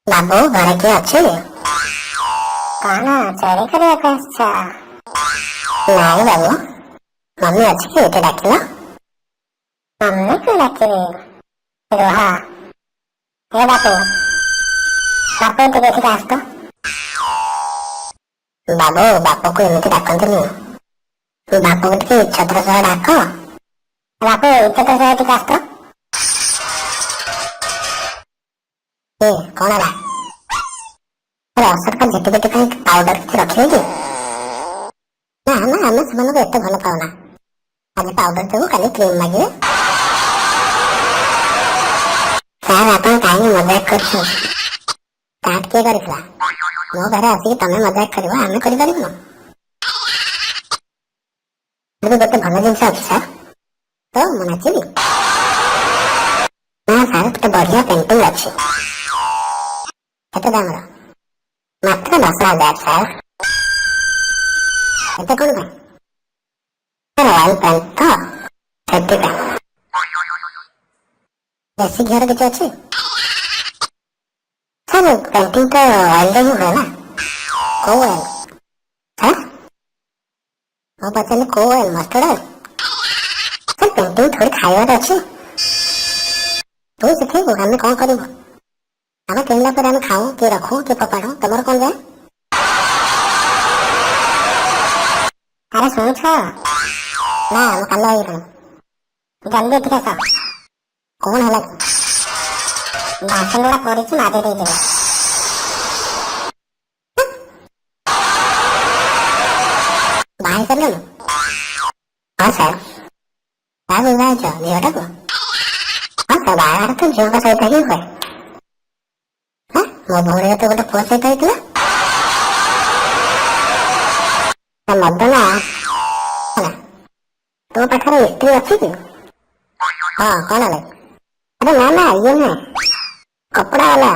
ବାବୁ ଘରେ କିଏ ଅଛି? କଣ ଚୋରି କରିବାକୁ ଆସିଛ? ନାଇଁ ବାବୁ, ମମି ଅଛି କି ଏଠି ଡାକିଲ? ମମିକୁ ଡାକିବି? ରୁହ। ହେ ବାପୁ, ବାପୁ ଟିକେ ଏଠିକି ଆସ ତ। ବାବୁ, ବାପୁକୁ ଏମିତି ଡାକନ୍ତୁନି। ବାପୁକୁ ଟିକେ ଇଜ୍ଜତର ସହ ଡାକ। ବାପୁ ଇଜ୍ଜତର ସହ ଟିକେ ଆସ ତ। କଣ ହେଲା? ଅସରପା ଝିଟି ପିଟି ପାଇଁ ପାଉଡର କିଛି ରଖିବେ କି? ନା ନା, ଆମେ ସେମାନଙ୍କୁ ଏତେ ଭଲ ପାଉନା। ଆଜି ପାଉଡର ଦେବୁ, କାଲି କ୍ରିମ ମାଗିବେ। ସାର୍, ଆପଣ କାହିଁକି ମଜାକ କରୁଛନ୍ତି? ଷ୍ଟାର୍ଟ କିଏ କରିଥିଲା? ମୋ ଘରେ ଆସିକି ତମେ ମଜାକ କରିବ, ଆମେ କରିପାରିବୁନି? ଗୋଟେ ଭଲ ଜିନିଷ ଅଛି ସାର୍, ତ ମୁଁ ନାଚିବି? ନା ସାର୍, ଗୋଟେ ବଢିଆ ପେଣ୍ଟିଂ ଅଛି। କେତେ ଦାମର? ମାତ୍ର 10,000 ସାର୍। ଏତେ କଣ ପାଇଁ? ଅଏଲ ପେଣ୍ଟ ତ, ସେଥିପାଇଁ। ଦେଶୀ ଘିଅର କିଛି ଅଛି? ସାର୍, ପେଣ୍ଟିଂ ତ ଅଏଲରେ ହିଁ ହୁଏ ନା। କୋଉ ଅଏଲ? ସାର୍, ମୁଁ ପଚାରିଲି କୋଉ oil? Mustard oil? Sir, painting ଥୋଡ଼ି ଖାଇବାର ଅଛି। ତୁ ଶିଖେଇବୁ, ଆମେ କଣ କରିବୁ? ଆମେ କିଣିଲା ପରେ ଆମେ ଖାଉ କି ରଖୁ କି ଫୋପାଡୁ, ତମର କଣ ଯାଏ? ଆରେ ଶୁଣୁଛ? ନା, ମୁଁ କାଲ ହେଇଗଲିଣି। ଜଲ୍ଦି ଏଠିକି ଆସ। କଣ ହେଲା କି? ବାସନ ଗୁଡା ପଡିଛି, ମାରି ଦେଇଯିବ। ବାହା ହେଇସାରିଲଣି? ହଁ ସାର୍। କାହାକୁ ବିବାହ ହେଇଛ? ଝିଅଟାକୁ? ହଁ ସାର୍, ବାହାଘର ତ ଝିଅଙ୍କ ସହିତ ହିଁ ହୁଏ। ମୋ ଭଉଣୀର ତ ଗୋଟେ ପୁଅ ସହିତ ହେଇଥିଲା। ମଦନା, ତୋ ପାଖରେ ସ୍ତ୍ରୀ ଅଛି କି? ହଁ, କଣ ହେଲା? ଆରେ ନା ନା, ଇଏ ନୁହେଁ, କପଡା ବାଲା।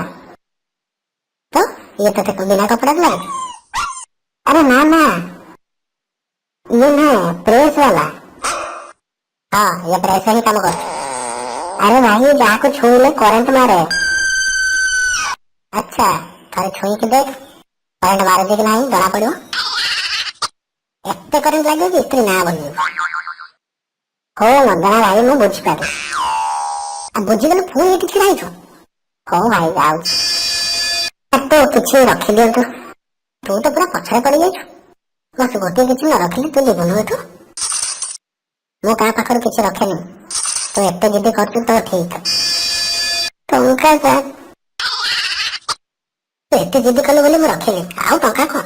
ତ ଇଏ ତତେ ବିନା କପଡାରେ ଲାଗେ? ଆରେ ନା ନା, ଇଏ ନୁହେଁ, ପ୍ରେସ ବାଲା। ହଁ, ଇଏ ପ୍ରେସ ହିଁ କାମ କରୁଛି। ଆରେ ଭାଇ, ଯାହାକୁ ଛୁଇଁଲେ କରେଣ୍ଟ ମାରେ। ଆଚ୍ଛା, ଥରେ ଛୁଇଁକି ଦେଖ, କରେଣ୍ଟ ମାରୁଛି କି ନାହିଁ ଜଣା ପଡିବ। ଏତେ କରେଣ୍ଟ ଲାଗିବ କି ସ୍ତ୍ରୀ ନାଁ ଭୁଲିଯିବୁ। ହଉ ମଦନା ଭାଇ, ମୁଁ ବୁଝିପାରିଲି। ଆଉ ବୁଝିଗଲୁ ପୁଣି ଏଠି ଛିଡା ହେଇଛୁ? ହଉ ଭାଇ, ଯାଉଛି। ତୁ କିଛି ରଖିଦିଅନ୍ତୁ। ତୁ ତ ପୁରା ପଛରେ ପଡିଯାଇଛୁ। ବସ୍ ଗୋଟିଏ କିଛି ନ ରଖିଲେ ତୁ ଯିବୁନୁ ଏଠୁ। ମୁଁ କାହା ପାଖରେ କିଛି ରଖେନି। ତୁ ଏତେ ଜିଦି କରୁଛୁ ତ ଠିକ। ଟଙ୍କା ସାର୍, ତୁ ଏତେ ଜିଦି କଲୁ ବୋଲି ମୁଁ ରଖିଲି, ଆଉ ଟଙ୍କା କଣ?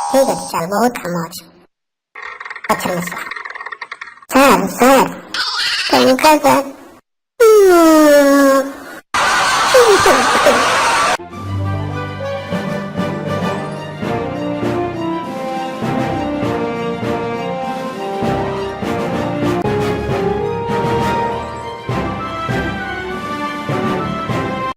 ଠିକ ଅଛି, ଚାଲ, ବହୁତ କାମ ଅଛି। ପଛରେ ମିଶିବା। ସାର୍ ସାର୍, ଟଙ୍କା ସାର୍।